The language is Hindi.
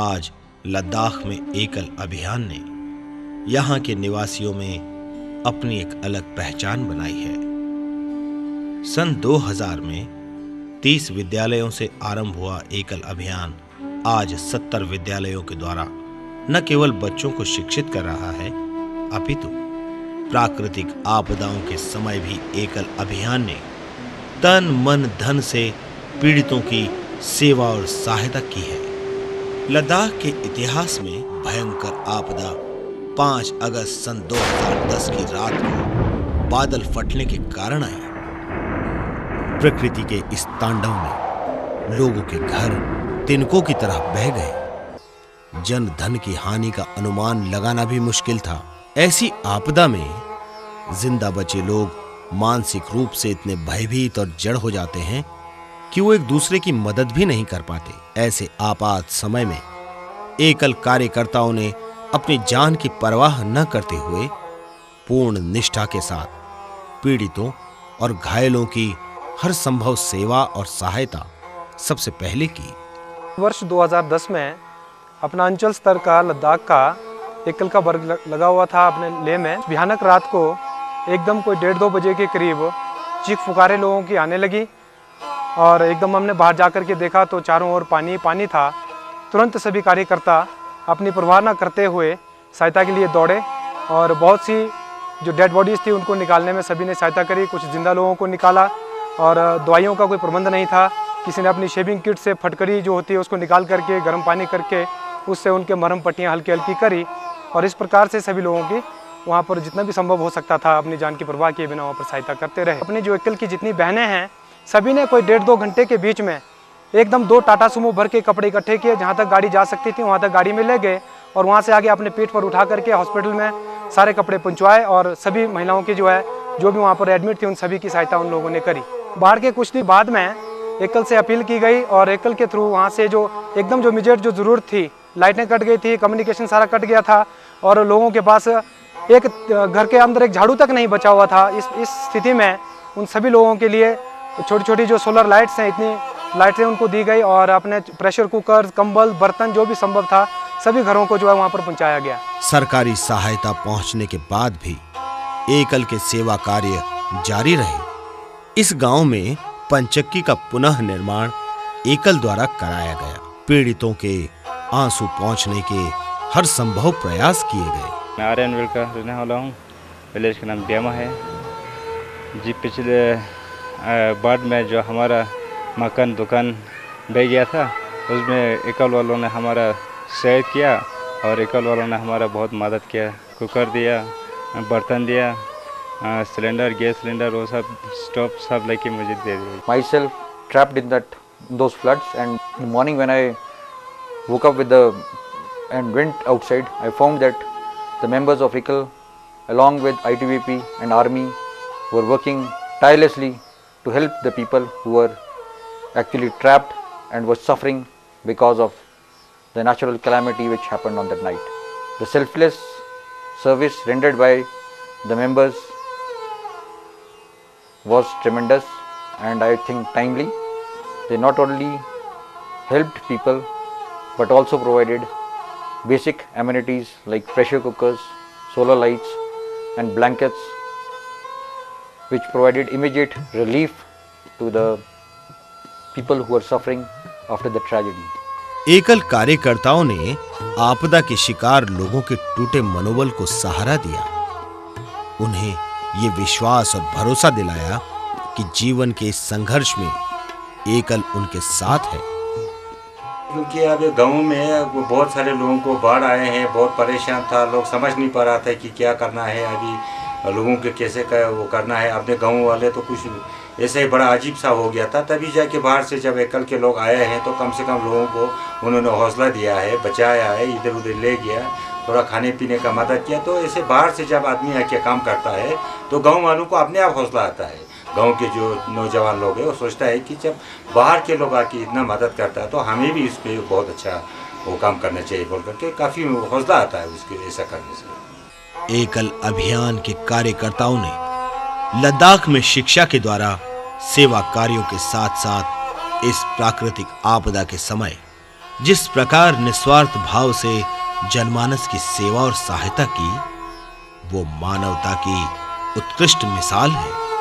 आज लद्दाख में एकल अभियान ने यहाँ के निवासियों में अपनी एक अलग पहचान बनाई है। सन 2000 में 30 विद्यालयों से आरंभ हुआ एकल अभियान आज 70 विद्यालयों के द्वारा न केवल बच्चों को शिक्षित कर रहा है, अपितु प्राकृतिक आपदाओं के समय भी एकल अभियान ने तन मन धन से पीड़ितों की सेवा और सहायता की है। लद्दाख के इतिहास में भयंकर आपदा 5 अगस्त सन 2010 की रात को बादल फटने के कारण आई। प्रकृति के इस तांडव में लोगों के घर तिनकों की तरह बह गए। जन धन की हानि का अनुमान लगाना भी मुश्किल था। ऐसी आपदा में जिंदा बचे लोग मानसिक रूप से इतने भयभीत और जड़ हो जाते हैं कि वो एक दूसरे की मदद भी नहीं कर पाते। ऐसे आपात समय में एकल कार्यकर्ताओं ने अपनी जान की परवाह न करते हुए पूर्ण निष्ठा के साथ पीड़ितों और घायलों की हर संभव सेवा और सहायता सबसे पहले की। वर्ष 2010 में अपना अंचल स्तर का लद्दाख का एकल का वर्ग लगा हुआ था अपने लेह में। भयानक रात को एकदम कोई 1:30-2 बजे के करीब चीख पुकारे लोगों की आने लगी और एकदम हमने बाहर जाकर के देखा तो चारों ओर पानी पानी था। तुरंत सभी कार्यकर्ता अपनी परवाह न करते हुए सहायता के लिए दौड़े और बहुत सी जो डेड बॉडीज़ थी उनको निकालने में सभी ने सहायता करी। कुछ जिंदा लोगों को निकाला और दवाइयों का कोई प्रबंध नहीं था। किसी ने अपनी शेविंग किट से फटकरी जो होती है उसको निकाल करके गर्म पानी करके उससे उनके मरहम पट्टियाँ हल्की हल्की करी और इस प्रकार से सभी लोगों की वहाँ पर जितना भी संभव हो सकता था अपनी जान की परवाह किए बिना वहाँ पर सहायता करते रहे। अपनी जो एकल की जितनी बहनें हैं सभी ने कोई 1.5-2 घंटे के बीच में एकदम 2 टाटा सुमो भर के कपड़े इकट्ठे किए। जहाँ तक गाड़ी जा सकती थी वहाँ तक गाड़ी में ले गए और वहाँ से आगे अपने पीठ पर उठा करके हॉस्पिटल में सारे कपड़े पहुँचवाए और सभी महिलाओं की जो भी वहाँ पर एडमिट थी उन सभी की सहायता उन लोगों ने करी। बाढ़ के कुछ दिन बाद में एकल से अपील की गई और एकल के थ्रू वहाँ से जो एकदम जो इमीडिएट जो ज़रूरत थी, लाइटें कट गई थी, कम्युनिकेशन सारा कट गया था और लोगों के पास एक घर के अंदर एक झाड़ू तक नहीं बचा हुआ था। इस स्थिति में उन सभी लोगों के लिए छोटी छोटी जो सोलर लाइट्स हैं इतनी लाइटें उनको दी गई और अपने प्रेशर कुकर, कंबल, बर्तन जो भी संभव था सभी घरों को जो है वहाँ पर पहुँचाया गया। सरकारी सहायता पहुँचने के बाद भी एकल के सेवा कार्य जारी रहे। इस गांव में पंचक्की का पुनः निर्माण एकल द्वारा कराया गया। पीड़ितों के आंसू पहुँचने के हर संभव प्रयास किए गए। मैं आर्यनविल का रहने वाला हूँ। विलेज का नाम डेमा है जी। पिछले बाढ़ में जो हमारा मकान दुकान बह गया था उसमें एकल वालों ने हमारा सहयोग किया और एकल वालों ने हमारा बहुत मदद किया। कुकर दिया, बर्तन दिया, सिलेंडर, गैस सिलेंडर, वो सब स्टोव सब लेके मुझे दे दिए। Myself trapped in those floods, and in the morning when I woke up and went outside, I found that the members of ECL along with ITBP and Army were working tirelessly to help the people who were actually trapped and were suffering because of the natural calamity which happened on that night. The selfless service rendered by the members was tremendous and I think timely. They not only helped people but also provided basic amenities like pressure cookers, solar lights and blankets, which provided immediate relief to the people who were suffering after the tragedy. एकल कार्यकर्ताओं ने आपदा के शिकार लोगों के टूटे मनोबल को सहारा दिया। उन्हें ये विश्वास और भरोसा दिलाया कि जीवन के इस संघर्ष में एकल उनके साथ है। क्योंकि अब गांव में बहुत सारे लोगों को बाढ़ आए हैं, बहुत परेशान था, लोग समझ नहीं पा रहा था कि क्या करना है, अभी लोगों के कैसे वो करना है। अपने गांव वाले तो कुछ ऐसे ही बड़ा अजीब सा हो गया था। तभी जाके बाहर से जब एकल के लोग आए हैं तो कम से कम लोगों को उन्होंने हौसला दिया है, बचाया है, इधर उधर ले गया, थोड़ा खाने पीने का मदद किया। तो ऐसे बाहर से जब आदमी आके काम करता है तो गाँव वालों को अपने आप हौसला आता है। गांव के जो नौजवान लोग हैं वो सोचता है कि जब बाहर के लोग आके इतना मदद करता है तो हमें भी इस पर बहुत अच्छा वो काम करना चाहिए बोल करके काफ़ी हौसला आता है उसके ऐसा करने से। एकल अभियान के कार्यकर्ताओं ने लद्दाख में शिक्षा के द्वारा सेवा कार्यों के साथ साथ इस प्राकृतिक आपदा के समय जिस प्रकार निस्वार्थ भाव से जनमानस की सेवा और सहायता की, वो मानवता की उत्कृष्ट मिसाल है।